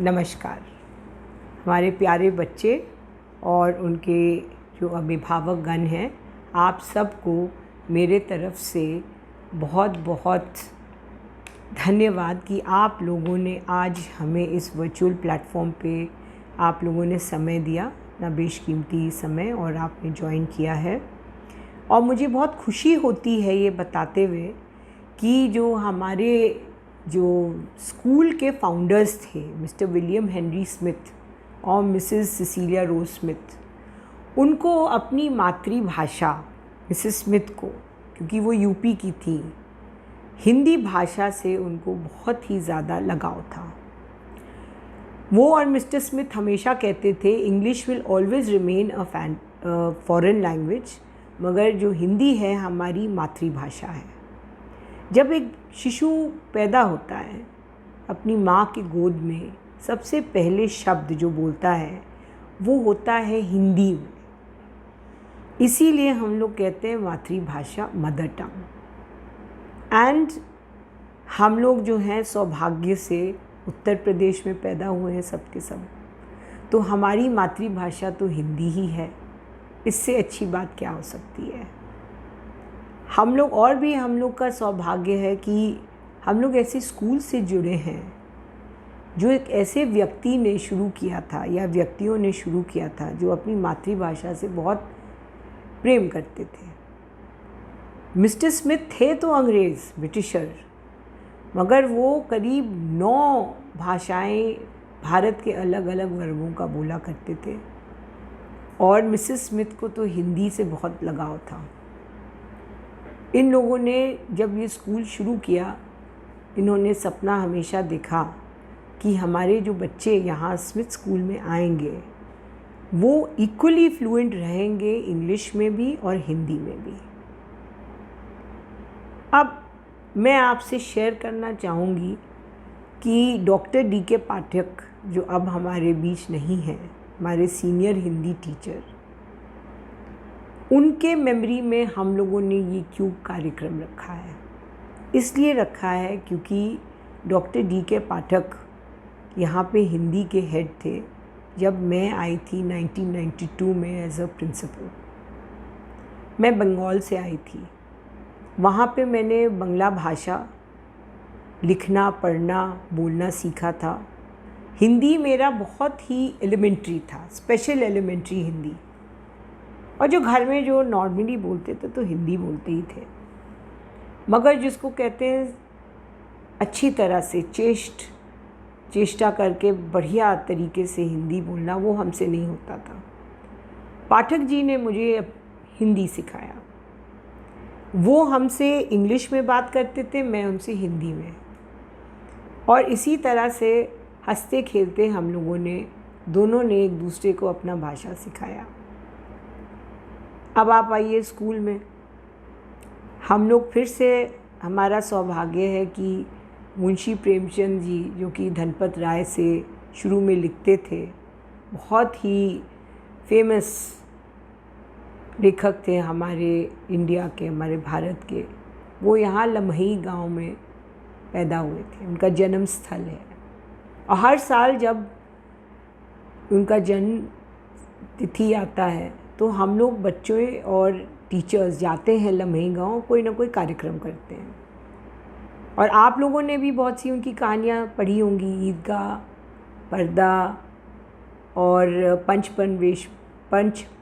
नमस्कार। हमारे प्यारे बच्चे और उनके जो अभिभावकगण हैं, आप सबको मेरे तरफ से बहुत बहुत धन्यवाद कि आप लोगों ने आज हमें इस वर्चुअल प्लेटफॉर्म पे आप लोगों ने समय दिया, अपना बेशकीमती समय, और आपने ज्वाइन किया है। और मुझे बहुत खुशी होती है ये बताते हुए कि जो हमारे जो स्कूल के फाउंडर्स थे, मिस्टर विलियम हेनरी स्मिथ और मिसेस सिसीलिया रोज स्मिथ, उनको अपनी मातृभाषा, मिसेस स्मिथ को, क्योंकि वो यूपी की थी, हिंदी भाषा से उनको बहुत ही ज़्यादा लगाव था। वो और मिस्टर स्मिथ हमेशा कहते थे English will always remain a foreign language, मगर जो हिंदी है हमारी मातृभाषा है। जब एक शिशु पैदा होता है, अपनी माँ की गोद में सबसे पहले शब्द जो बोलता है वो होता है हिंदी में। इसीलिए हम लोग कहते हैं मातृभाषा, मदर टंग। एंड हम लोग जो हैं सौभाग्य से उत्तर प्रदेश में पैदा हुए हैं सबके सब, तो हमारी मातृभाषा तो हिंदी ही है। इससे अच्छी बात क्या हो सकती है। हम लोग का सौभाग्य है कि हम लोग ऐसे स्कूल से जुड़े हैं जो एक ऐसे व्यक्ति ने शुरू किया था या व्यक्तियों ने शुरू किया था जो अपनी मातृभाषा से बहुत प्रेम करते थे। मिस्टर स्मिथ थे तो अंग्रेज़, ब्रिटिशर, मगर वो करीब 9 भाषाएं भारत के अलग अलग वर्गों का बोला करते थे। और मिसेस स्मिथ को तो हिंदी से बहुत लगाव था। इन लोगों ने जब ये स्कूल शुरू किया, इन्होंने सपना हमेशा देखा कि हमारे जो बच्चे यहाँ स्मिथ स्कूल में आएंगे वो इक्वली फ्लुएंट रहेंगे, इंग्लिश में भी और हिंदी में भी। अब मैं आपसे शेयर करना चाहूँगी कि डॉक्टर डी.के. पाठक, जो अब हमारे बीच नहीं हैं, हमारे सीनियर हिंदी टीचर, उनके मेमोरी में हम लोगों ने ये क्यों कार्यक्रम रखा है। इसलिए रखा है क्योंकि डॉक्टर डी.के. पाठक यहाँ पे हिंदी के हेड थे जब मैं आई थी 1992 में एज अ प्रिंसिपल। मैं बंगाल से आई थी। वहाँ पे मैंने बंगला भाषा लिखना, पढ़ना, बोलना सीखा था। हिंदी मेरा बहुत ही एलिमेंट्री था, स्पेशल एलिमेंट्री हिंदी। और जो घर में जो नॉर्मली बोलते थे तो हिंदी बोलते ही थे, मगर जिसको कहते हैं अच्छी तरह से चेष्टा करके बढ़िया तरीके से हिंदी बोलना, वो हमसे नहीं होता था। पाठक जी ने मुझे हिंदी सिखाया। वो हमसे इंग्लिश में बात करते थे, मैं उनसे हिंदी में, और इसी तरह से हंसते खेलते हम लोगों ने दोनों ने एक दूसरे को अपना भाषा सिखाया। अब आप आइए स्कूल में, हम लोग फिर से, हमारा सौभाग्य है कि मुंशी प्रेमचंद जी, जो कि धनपत राय से शुरू में लिखते थे, बहुत ही फेमस लेखक थे हमारे इंडिया के, हमारे भारत के, वो यहाँ लम्ही गांव में पैदा हुए थे। उनका जन्म स्थल है। और हर साल जब उनका जन्म तिथि आता है तो हम लोग बच्चों और टीचर्स जाते हैं लम्ही गांव, कोई ना कोई कार्यक्रम करते हैं। और आप लोगों ने भी बहुत सी उनकी कहानियाँ पढ़ी होंगी, ईदगाह, पर्दा और Panch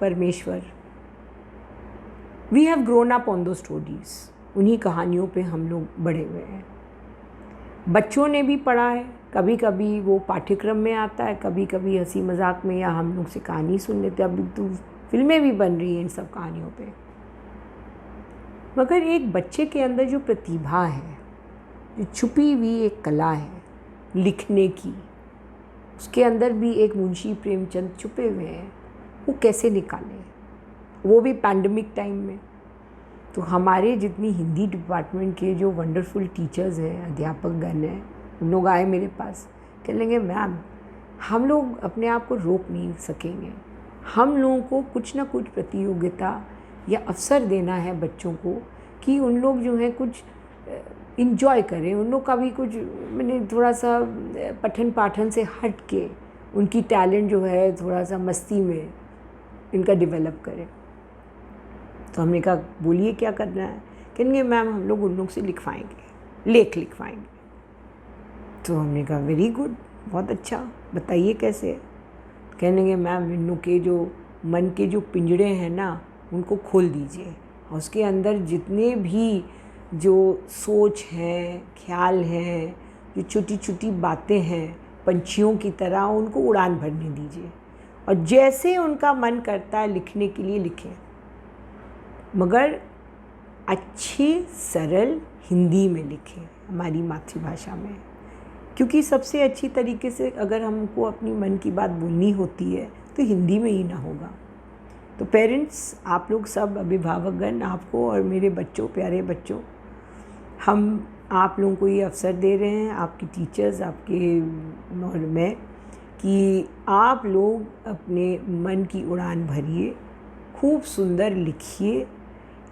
Parmeshwar. We have grown up on दो स्टोरीज। उन्हीं कहानियों पे हम लोग बड़े हुए हैं। बच्चों ने भी पढ़ा है, कभी कभी वो पाठ्यक्रम में आता है, कभी कभी हंसी मजाक में, या हम लोग से कहानी सुन लेते। अभी तो फिल्में भी बन रही हैं इन सब कहानियों पे। मगर एक बच्चे के अंदर जो प्रतिभा है, जो छुपी हुई एक कला है लिखने की, उसके अंदर भी एक मुंशी प्रेमचंद छुपे हुए हैं, वो कैसे निकालें, वो भी पैंडमिक टाइम में। तो हमारे जितनी हिंदी डिपार्टमेंट के जो वंडरफुल टीचर्स हैं, अध्यापकगण हैं, उन लोग आए मेरे पास, कह लेंगे मैम हम लोग अपने आप को रोक नहीं सकेंगे, हम लोगों को कुछ ना कुछ प्रतियोगिता या अवसर देना है बच्चों को कि उन लोग जो हैं कुछ इंजॉय करें, उन लोग का भी कुछ मैंने थोड़ा सा पठन पाठन से हट के उनकी टैलेंट जो है थोड़ा सा मस्ती में इनका डेवलप करें। तो हमने कहा बोलिए क्या करना है। कहेंगे मैम हम लोग उन लोग से लिखवाएंगे, लेख लिखवाएंगे। तो हमने कहा वेरी गुड, बहुत अच्छा, बताइए कैसे। कहने मैम इन लोग के जो मन के जो पिंजड़े हैं ना उनको खोल दीजिए और उसके अंदर जितने भी जो सोच हैं, ख्याल हैं, जो छोटी छोटी बातें हैं पंछियों की तरह उनको उड़ान भरने दीजिए और जैसे उनका मन करता है लिखने के लिए लिखें, मगर अच्छी सरल हिंदी में लिखें, हमारी मातृभाषा में। क्योंकि सबसे अच्छी तरीके से अगर हमको अपनी मन की बात बोलनी होती है तो हिंदी में ही ना होगा। तो पेरेंट्स, आप लोग सब अभिभावकगण, आपको और मेरे बच्चों, प्यारे बच्चों, हम आप लोगों को ये अवसर दे रहे हैं, आपकी टीचर्स, आपके और मैं, कि आप लोग अपने मन की उड़ान भरिए, खूब सुंदर लिखिए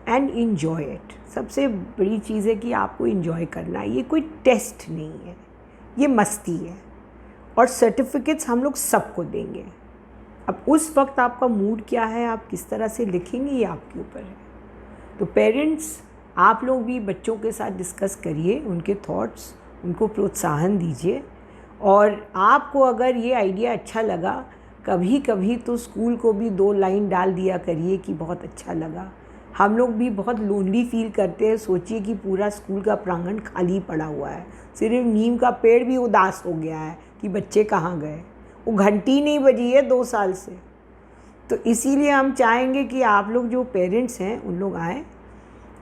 एंड इन्जॉय इट। सबसे बड़ी चीज़ है कि आपको इन्जॉय करना है, ये कोई टेस्ट नहीं है, ये मस्ती है और सर्टिफिकेट्स हम लोग सबको देंगे। अब उस वक्त आपका मूड क्या है, आप किस तरह से लिखेंगे, ये आपके ऊपर है। तो पेरेंट्स, आप लोग भी बच्चों के साथ डिस्कस करिए, उनके थॉट्स, उनको प्रोत्साहन दीजिए। और आपको अगर ये आइडिया अच्छा लगा, कभी कभी तो स्कूल को भी 2 लाइन डाल दिया करिए कि बहुत अच्छा लगा। हम लोग भी बहुत लोनली फील करते हैं। सोचिए कि पूरा स्कूल का प्रांगण खाली पड़ा हुआ है, सिर्फ नीम का पेड़ भी उदास हो गया है कि बच्चे कहाँ गए, वो घंटी नहीं बजी है 2 साल से। तो इसीलिए हम चाहेंगे कि आप लोग जो पेरेंट्स हैं उन लोग आएँ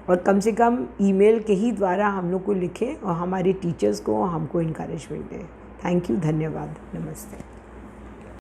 और कम से कम ईमेल के ही द्वारा हम लोग को लिखें और हमारे टीचर्स को हमको इनकरेजमेंट दें। थैंक यू, धन्यवाद, नमस्ते।